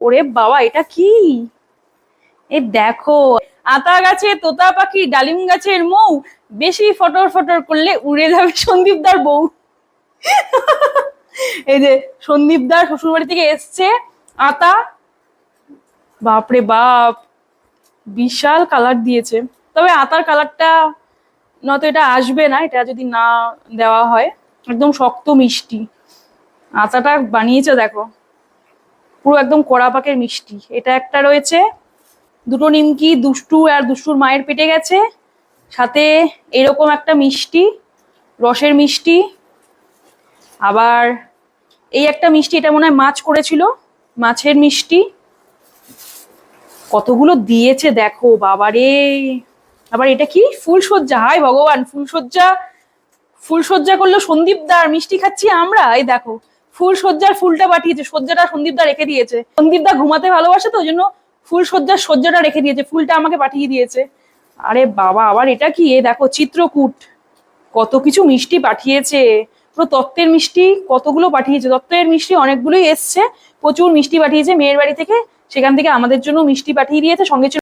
ওরে বাবা, এটা কি? এ দেখো, আতা গাছে তোতা পাখি, ডালিম গাছের মৌ, বেশি ফটর ফটর করলে উড়ে যাবে সন্দীপদার বউ। এই যে সন্দীপদার শ্বশুর বাড়ি থেকে এসছে আতা, বাপরে বাপ, বিশাল কালার দিয়েছে। তবে আতার কালারটা নয়তো এটা আসবে না, এটা যদি না দেওয়া হয়। একদম শক্ত মিষ্টি আতাটা বানিয়েছে, দেখো পুরো একদম কড়া পাকের মিষ্টি। এটা একটা রয়েছে, দুটো নিমকি দুষ্টু আর দুষ্টুর মায়ের পেটে গেছে, সাথে এরকম একটা মিষ্টি, রসের মিষ্টি। আবার এই একটা মিষ্টি, এটা মনে হয় মাছ করেছিল, মাছের মিষ্টি। কতগুলো দিয়েছে দেখো বাবারে। আবার এটা কি, ফুলসজ্জা, হায় ভগবান, ফুলসজ্জা, ফুলসজ্জা করলো সন্দীপদার, মিষ্টি খাচ্ছি আমরা। এই দেখো, ফুলসজ্জার ফুলটা পাঠিয়েছে, সজ্জাটা সন্দীপদা রেখে দিয়েছে। সন্দীপদা ঘুমাতে ভালোবাসে তো, ওই জন্য ফুলসজ্জার সজ্জাটা রেখে দিয়েছে, ফুলটা আমাকে পাঠিয়ে দিয়েছে। আরে বাবা, আবার এটা কি, এ দেখো চিত্রকূট, কত কিছু মিষ্টি পাঠিয়েছে, পুরো তত্ত্বের মিষ্টি কতগুলো পাঠিয়েছে। তত্ত্বের মিষ্টি অনেকগুলোই এসছে, প্রচুর মিষ্টি পাঠিয়েছে মেয়ের বাড়ি থেকে, সেখান থেকে আমাদের জন্য মিষ্টি পাঠিয়ে দিয়েছে, সঙ্গে ছিল